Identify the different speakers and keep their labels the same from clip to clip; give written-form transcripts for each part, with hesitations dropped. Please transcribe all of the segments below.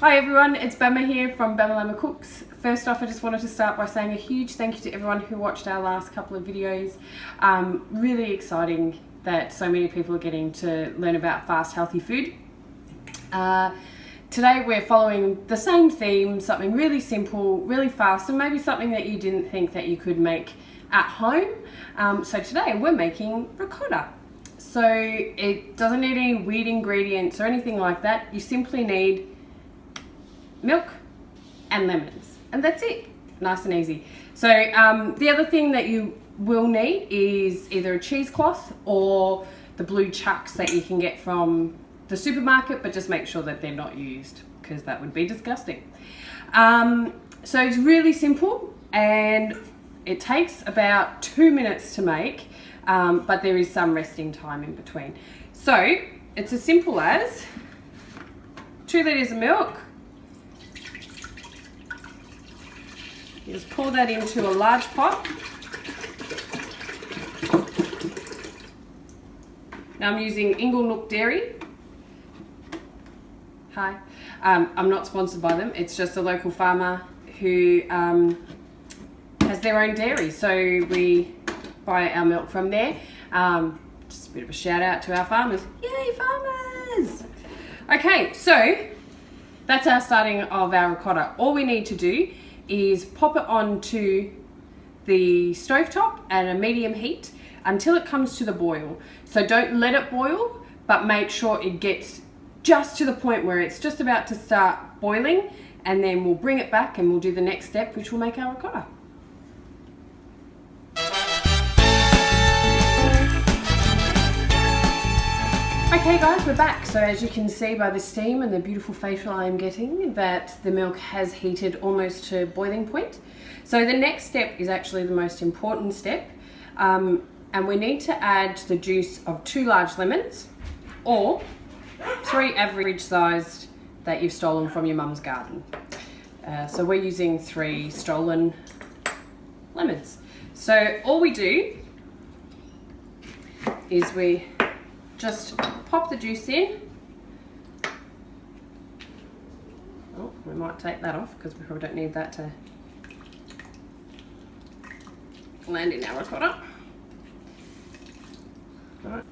Speaker 1: Hi everyone, it's Bama here from Bama Cooks. First off, I just wanted to start by saying a huge thank you to everyone who watched our last couple of videos. Really exciting that so many people are getting to learn about fast, healthy food. Today we're following the same theme, something really simple, really fast, and maybe something that you didn't think that you could make at home. So today we're making ricotta. So it doesn't need any weird ingredients or anything like that. You simply need milk and lemons, and that's it. Nice and easy. So the other thing that you will need is either a cheesecloth or the blue chux that you can get from the supermarket, but just make sure that they're not used because that would be disgusting. So it's really simple and it takes about 2 minutes to make, but there is some resting time in between. So it's as simple as 2 liters of milk. You just pour that into a large pot. Now I'm using Inglenook Dairy. Hi. I'm not sponsored by them. It's just a local farmer who has their own dairy. So we buy our milk from there. Just a bit of a shout out to our farmers. Yay, farmers! Okay, so that's our starting of our ricotta. All we need to do is pop it onto the stovetop at a medium heat until it comes to the boil. So don't let it boil, but make sure it gets just to the point where it's just about to start boiling, and then we'll bring it back and we'll do the next step, which will make our ricotta. Okay guys, we're back. So as you can see by the steam and the beautiful facial I am getting, that the milk has heated almost to boiling point. So the next step is actually the most important step, and we need to add the juice of 2 large lemons or 3 average sized that you've stolen from your mum's garden. So we're using 3 stolen lemons. So all we do is we just pop the juice in. Oh, we might take that off because we probably don't need that to land in our ricotta. Right.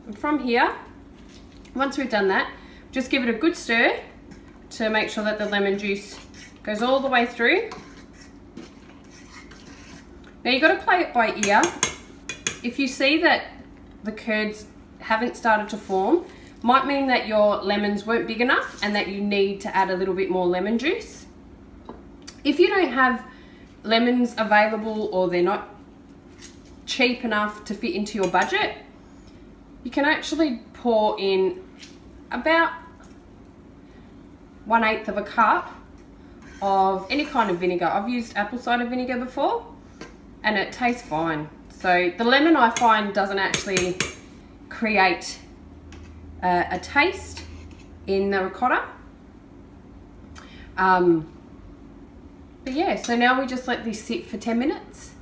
Speaker 1: And from here, once we've done that, just give it a good stir to make sure that the lemon juice goes all the way through. Now you've got to play it by ear. If you see that the curds haven't started to form, might mean that your lemons weren't big enough and that you need to add a little bit more lemon juice. If you don't have lemons available or they're not cheap enough to fit into your budget, you can actually pour in about 1/8 of a cup of any kind of vinegar. I've used apple cider vinegar before and it tastes fine. So the lemon, I find, doesn't actually create a taste in the ricotta. But yeah, so now we just let this sit for 10 minutes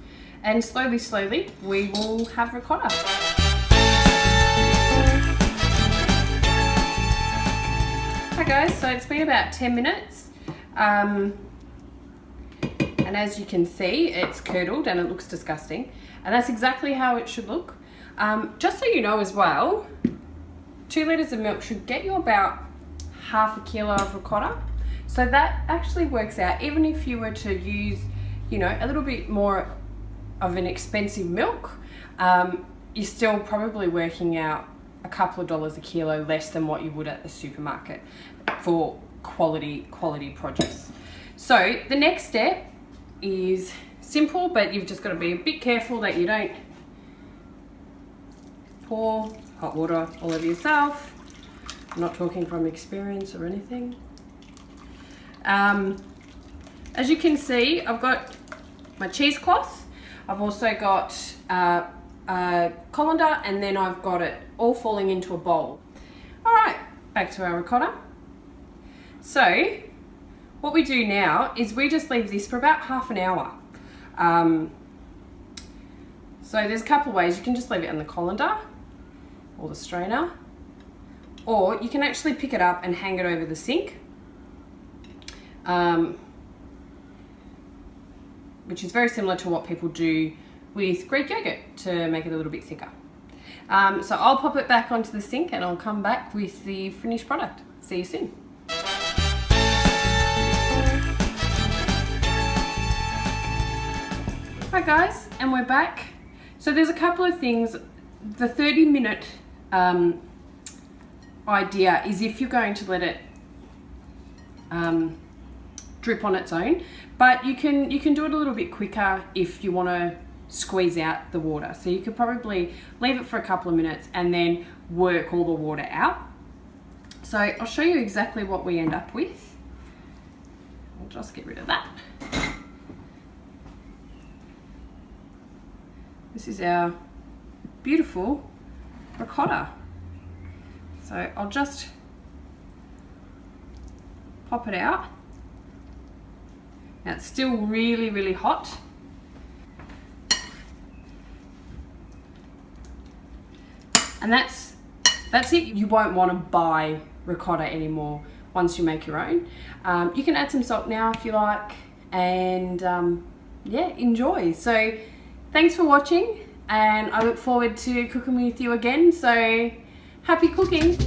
Speaker 1: and slowly we will have ricotta. Hi guys, so it's been about 10 minutes. And as you can see, it's curdled and it looks disgusting. And that's exactly how it should look. Just so you know as well, 2 liters of milk should get you about half a kilo of ricotta. So that actually works out. Even if you were to use, you know, a little bit more of an expensive milk, you're still probably working out a couple of dollars a kilo less than what you would at the supermarket for quality produce. So the next step is simple, but you've just got to be a bit careful that you don't pour hot water all over yourself. I'm not talking from experience or anything. As you can see, I've got my cheesecloth. I've also got a colander, and then I've got it all falling into a bowl. All right, back to our ricotta. So what we do now is we just leave this for about half an hour. So there's a couple of ways. You can just leave it in the colander or the strainer, or you can actually pick it up and hang it over the sink, which is very similar to what people do with Greek yogurt to make it a little bit thicker. So I'll pop it back onto the sink and I'll come back with the finished product. See you soon. Hi guys, and we're back. So there's a couple of things. The 30-minute idea is if you're going to let it drip on its own, but you can do it a little bit quicker if you want to squeeze out the water. So you could probably leave it for a couple of minutes and then work all the water out. So I'll show you exactly what we end up with. I'll just get rid of that. This is our beautiful ricotta. So I'll just pop it out. Now it's still really, really hot. And that's it. You won't want to buy ricotta anymore once you make your own. You can add some salt now if you like, and yeah, enjoy. So thanks for watching, and I look forward to cooking with you again. So happy cooking.